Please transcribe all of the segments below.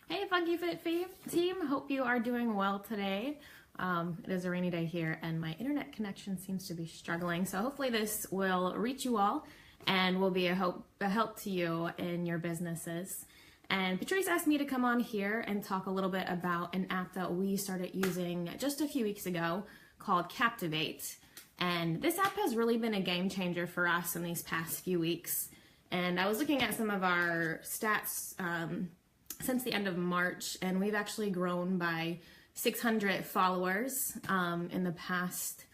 Hey Funky Fit team, hope you are doing well today. It is a rainy day here and my internet connection seems to be struggling, so hopefully this will reach you all and will be a help to you in your businesses. And Patrice asked me to come on here and talk a little bit about an app that we started using just a few weeks ago called Captivate. And this app has really been a game changer for us in these past few weeks. And I was looking at some of our stats since the end of March, and we've actually grown by 600 followers in the past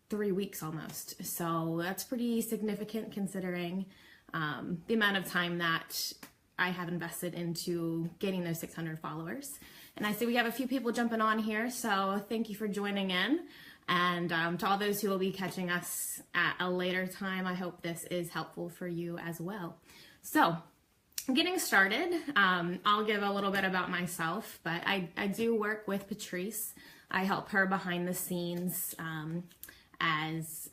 3 weeks almost. So that's pretty significant considering the amount of time that I have invested into getting those 600 followers. And I see we have a few people jumping on here, so thank you for joining in. And to all those who will be catching us at a later time, I hope this is helpful for you as well. So, getting started, I'll give a little bit about myself, but I do work with Patrice. I help her behind the scenes as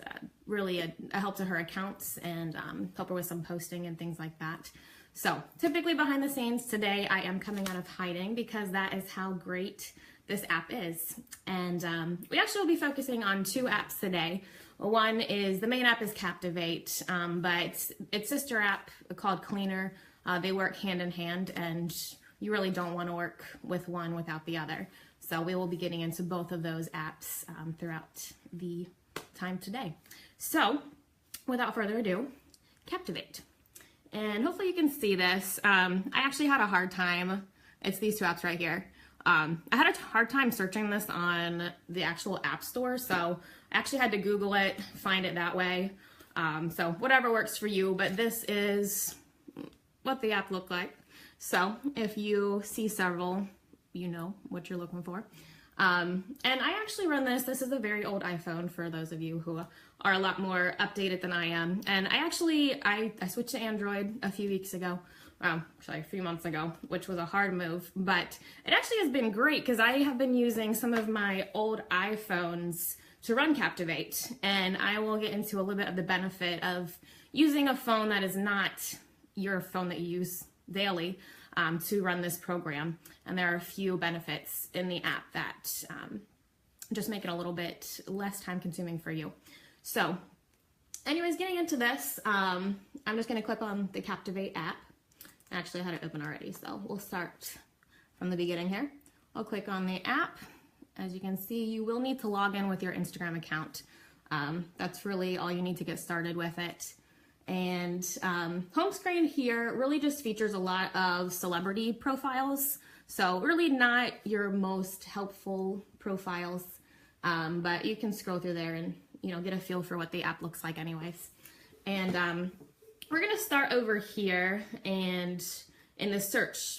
really a help to her accounts and help her with some posting and things like that. So typically behind the scenes today, I am coming out of hiding because that is how great this app is. And we actually will be focusing on 2 apps today. One is, the main app is Captivate, but its sister app called Cleaner. They work hand in hand, and you really don't want to work with one without the other. So we will be getting into both of those apps throughout the time today. So without further ado, Captivate. And hopefully you can see this. I actually had a hard time. It's these 2 apps right here. I had a hard time searching this on the actual app store, so I actually had to Google it, find it that way. So whatever works for you, but this is what the app looked like. So if you see several, you know what you're looking for. And I actually run this. This is a very old iPhone for those of you who are a lot more updated than I am. And I switched to Android a few weeks ago. Actually a few months ago, which was a hard move, but it actually has been great because I have been using some of my old iPhones to run Captivate. And I will get into a little bit of the benefit of using a phone that is not your phone that you use daily to run this program. And there are a few benefits in the app that just make it a little bit less time consuming for you. So anyways, getting into this, I'm just going to click on the Captivate app. Actually, I had it open already, so we'll start from the beginning here. I'll click on the app. As you can see, you will need to log in with your Instagram account. That's really all you need to get started with it. And home screen here really just features a lot of celebrity profiles. So really not your most helpful profiles, but you can scroll through there and get a feel for what the app looks like anyways. And we're gonna start over here and in the search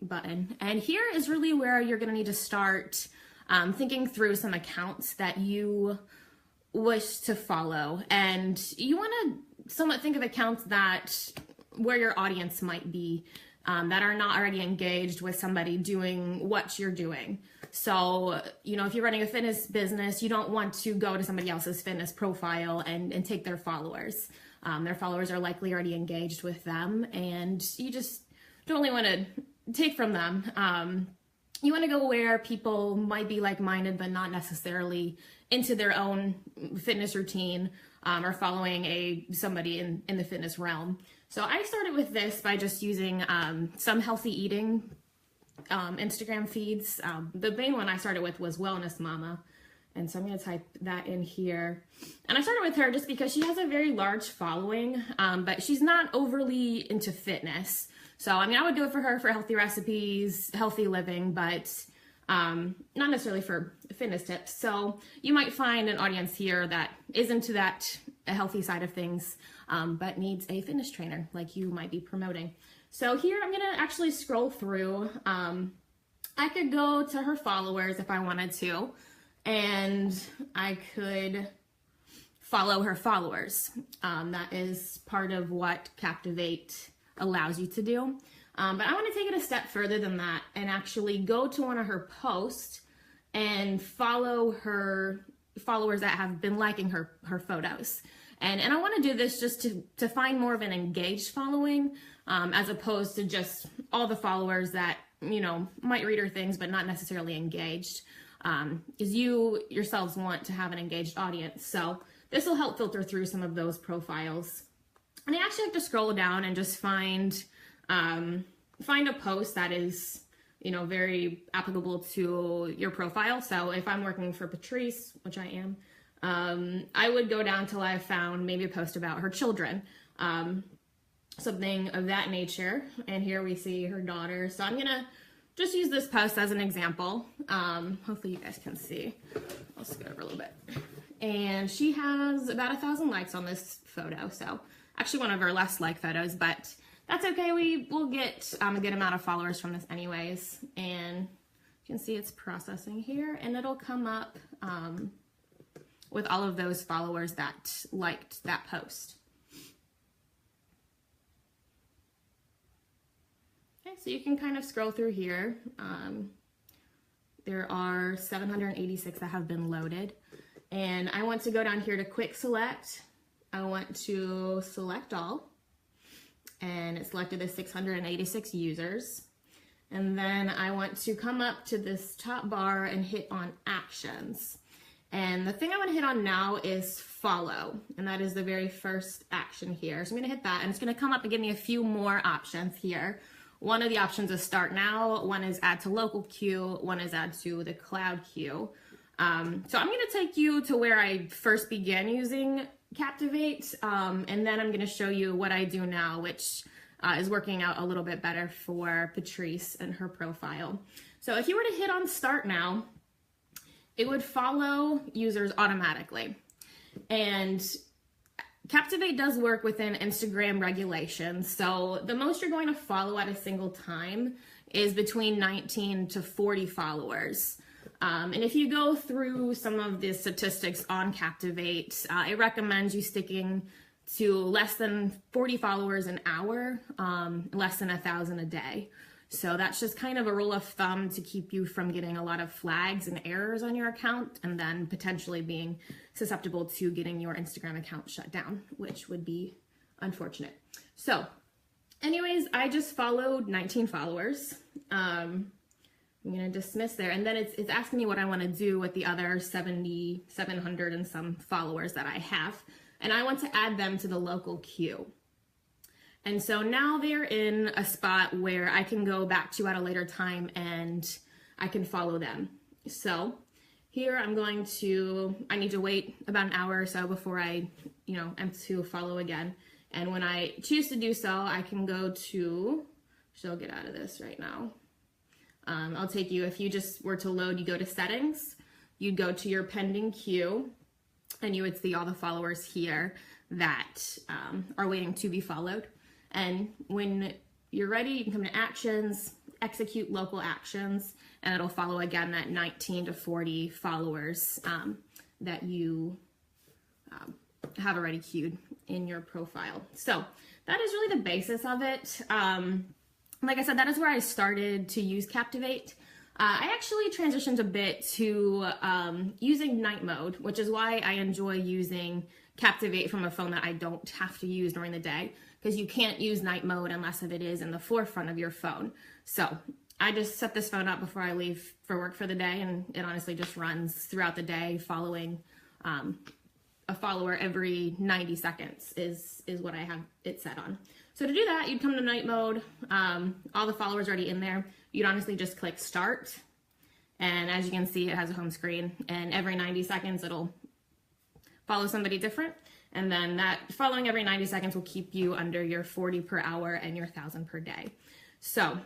button. And here is really where you're gonna need to start thinking through some accounts that you wish to follow. And you wanna somewhat think of accounts where your audience might be, that are not already engaged with somebody doing what you're doing. So, if you're running a fitness business, you don't want to go to somebody else's fitness profile and take their followers. Their followers are likely already engaged with them, and you just don't really want to take from them. You want to go where people might be like-minded, but not necessarily into their own fitness routine, or following somebody in the fitness realm. So I started with this by just using some healthy eating Instagram feeds. The main one I started with was Wellness Mama. And so I'm going to type that in here. And I started with her just because she has a very large following, but she's not overly into fitness. So, I would do it for her for healthy recipes, healthy living, but not necessarily for fitness tips. So you might find an audience here that is into that healthy side of things, but needs a fitness trainer like you might be promoting. So here I'm going to actually scroll through. I could go to her followers if I wanted to, and I could follow her followers. That is part of what Captivate allows you to do. But I want to take it a step further than that and actually go to one of her posts and follow her followers that have been liking her photos. And I want to do this just to find more of an engaged following, as opposed to just all the followers that you know, might read her things, but not necessarily engaged. Is you yourselves want to have an engaged audience. So this will help filter through some of those profiles. And I actually like to scroll down and just find a post that is, you know, very applicable to your profile. So if I'm working for Patrice, which I am, I would go down till I found maybe a post about her children, something of that nature. And here we see her daughter. So I'm gonna just use this post as an example. Hopefully you guys can see. I'll scoot over a little bit. And she has about 1,000 likes on this photo. So actually one of her less liked photos, but that's okay. We will get a good amount of followers from this anyways. And you can see it's processing here, and it'll come up with all of those followers that liked that post. Okay, so you can kind of scroll through here. There are 786 that have been loaded. And I want to go down here to quick select. I want to select all. And it selected the 686 users. And then I want to come up to this top bar and hit on actions. And the thing I want to hit on now is follow. And that is the very first action here. So I'm going to hit that, and it's going to come up and give me a few more options here. One of the options is start now. One is add to local queue. One is add to the cloud queue. So I'm going to take you to where I first began using Captivate, and then I'm going to show you what I do now, which is working out a little bit better for Patrice and her profile. So if you were to hit on start now, it would follow users automatically. And Captivate does work within Instagram regulations. So the most you're going to follow at a single time is between 19 to 40 followers. And if you go through some of the statistics on Captivate, it recommends you sticking to less than 40 followers an hour, less than 1,000 a day. So that's just kind of a rule of thumb to keep you from getting a lot of flags and errors on your account, and then potentially being susceptible to getting your Instagram account shut down, which would be unfortunate. So anyways, I just followed 19 followers. I'm going to dismiss there, and then it's asking me what I want to do with the other 700 and some followers that I have, and I want to add them to the local queue. And so now they're in a spot where I can go back to at a later time and I can follow them. So here I need to wait about an hour or so before I, am to follow again. And when I choose to do so, I can go to, I'll get out of this right now. I'll take you, if you just were to load, you go to settings, you'd go to your pending queue, and you would see all the followers here that are waiting to be followed. And when you're ready, you can come to actions, execute local actions, and it'll follow again that 19 to 40 followers that you have already queued in your profile. So that is really the basis of it. Like I said, that is where I started to use Captivate. I actually transitioned a bit to using night mode, which is why I enjoy using Captivate from a phone that I don't have to use during the day, because you can't use night mode unless it is in the forefront of your phone. So I just set this phone up before I leave for work for the day, and it honestly just runs throughout the day, following a follower every 90 seconds is what I have it set on. So to do that, you'd come to night mode, all the followers already in there. You'd honestly just click start, and as you can see, it has a home screen, and every 90 seconds it'll follow somebody different, and then that following every 90 seconds will keep you under your 40 per hour and your 1,000 per day. So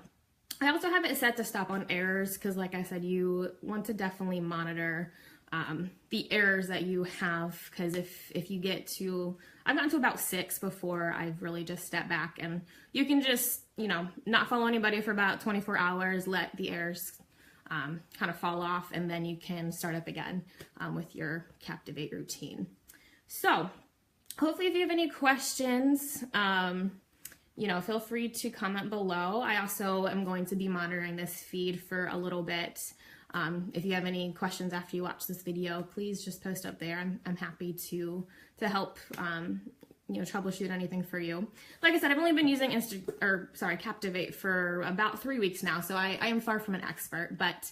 I also have it set to stop on errors, because like I said, you want to definitely monitor the errors that you have, because if you get to, I've gotten to about 6 before I've really just stepped back, and you can just, not follow anybody for about 24 hours, let the errors kind of fall off, and then you can start up again with your Captivate routine. So hopefully if you have any questions, feel free to comment below. I also am going to be monitoring this feed for a little bit. If you have any questions after you watch this video, please just post up there. I'm happy to help troubleshoot anything for you. Like I said, I've only been using Captivate for about 3 weeks now, so I am far from an expert, but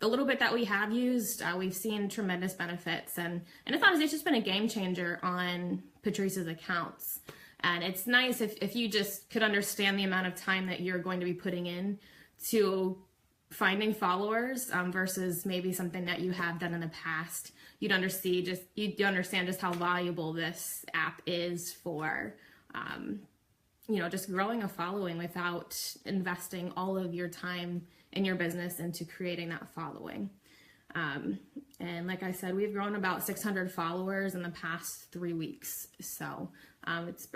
the little bit that we have used, we've seen tremendous benefits, and it's honestly, it's just been a game changer on Patrice's accounts. And it's nice if you just could understand the amount of time that you're going to be putting in to finding followers versus maybe something that you have done in the past. You'd understand just how valuable this app is for just growing a following without investing all of your time in your business into creating that following. And like I said, we've grown about 600 followers in the past 3 weeks. So it's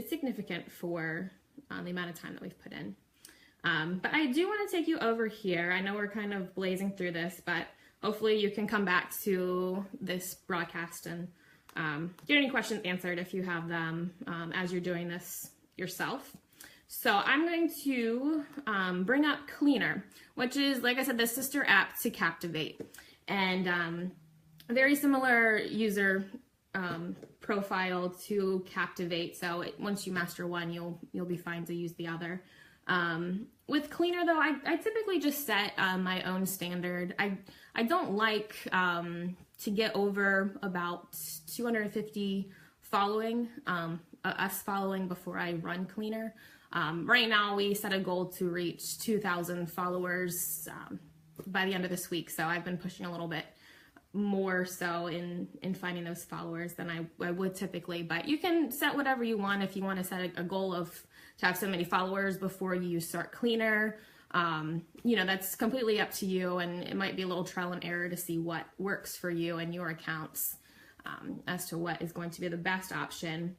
significant for the amount of time that we've put in. But I do want to take you over here. I know we're kind of blazing through this, but hopefully you can come back to this broadcast and get any questions answered if you have them as you're doing this yourself. So I'm going to bring up Cleaner, which is, like I said, the sister app to Captivate, and very similar user profile to Captivate. So once you master one, you'll be fine to use the other. With Cleaner though, I typically just set my own standard. I don't like to get over about 250 following, us following before I run Cleaner. Right now we set a goal to reach 2,000 followers by the end of this week. So I've been pushing a little bit more so in finding those followers than I would typically, but you can set whatever you want. If you want to set a goal to have so many followers before you start Cleaner, that's completely up to you, and it might be a little trial and error to see what works for you and your accounts as to what is going to be the best option.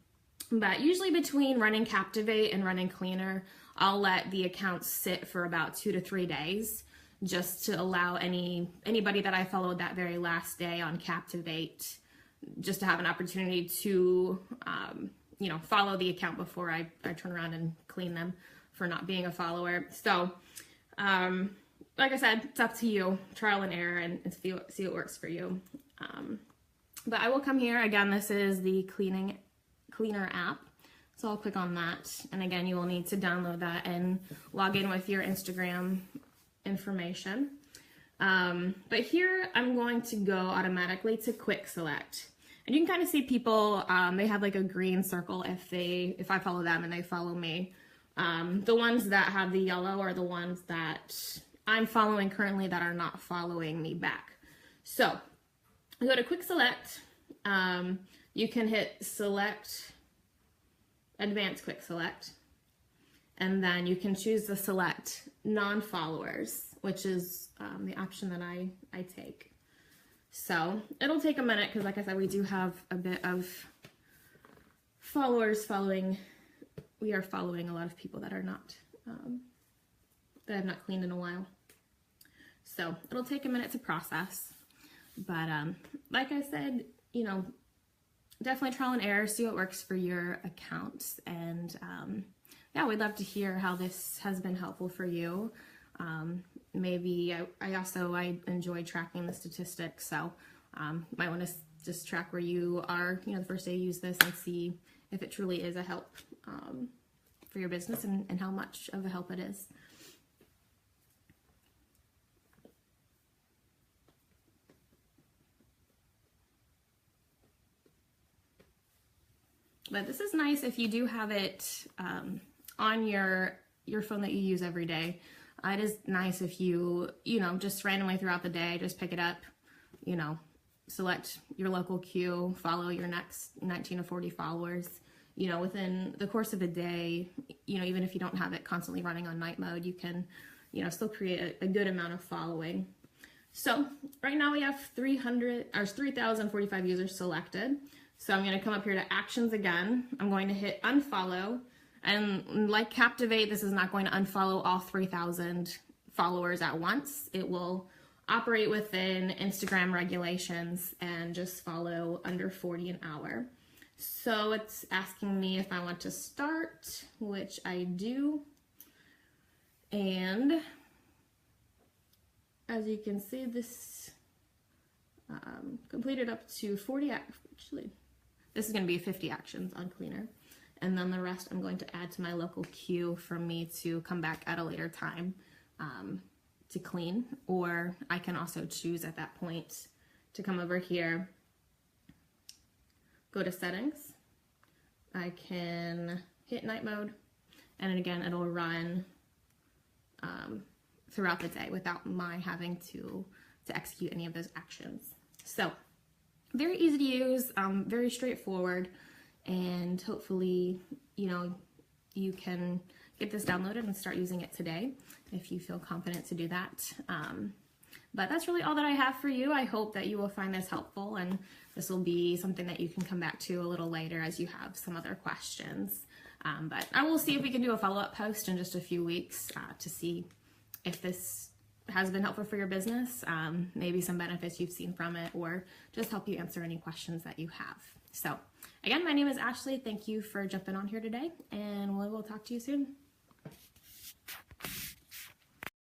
But usually between running Captivate and running Cleaner, I'll let the accounts sit for about 2 to 3 days, just to allow anybody that I followed that very last day on Captivate just to have an opportunity to follow the account before I turn around and clean them for not being a follower. So like I said, it's up to you, trial and error, and see what works for you. But I will come here again. This is the Cleaner app, so I'll click on that, and again, you will need to download that and log in with your Instagram information. But here I'm going to go automatically to quick select, and you can kind of see people, they have like a green circle if I follow them and they follow me. The ones that have the yellow are the ones that I'm following currently that are not following me back. So I go to quick select. You can hit select, advanced quick select, and then you can choose to select non-followers, which is the option that I take. So it'll take a minute because, like I said, we do have a bit of followers following. We are following a lot of people that are not, that I've not cleaned in a while. So it'll take a minute to process. But like I said, definitely trial and error, see what works for your accounts. And yeah, we'd love to hear how this has been helpful for you. Maybe I enjoy tracking the statistics, so might want to just track where you are, the first day you use this, and see if it truly is a help for your business and how much of a help it is. But this is nice if you do have it on your phone that you use every day. It is nice if you, just randomly throughout the day, just pick it up, select your local queue, follow your next 19 to 40 followers, within the course of a day, even if you don't have it constantly running on night mode, you can, still create a good amount of following. So right now we have 3,045 users selected. So I'm going to come up here to actions again. I'm going to hit unfollow. And like Captivate, this is not going to unfollow all 3,000 followers at once. It will operate within Instagram regulations and just follow under 40 an hour. So it's asking me if I want to start, which I do. And as you can see, this completed up to 40, actually this is going to be 50 actions on Cleaner. And then the rest I'm going to add to my local queue for me to come back at a later time to clean. Or I can also choose at that point to come over here, go to settings. I can hit night mode, and again, it'll run throughout the day without my having to execute any of those actions. So very easy to use, very straightforward, and hopefully, you can get this downloaded and start using it today if you feel confident to do that. But that's really all that I have for you. I hope that you will find this helpful, and this will be something that you can come back to a little later as you have some other questions. But I will see if we can do a follow-up post in just a few weeks to see if this has been helpful for your business, maybe some benefits you've seen from it, or just help you answer any questions that you have. So again, my name is Ashley. Thank you for jumping on here today, and we will talk to you soon.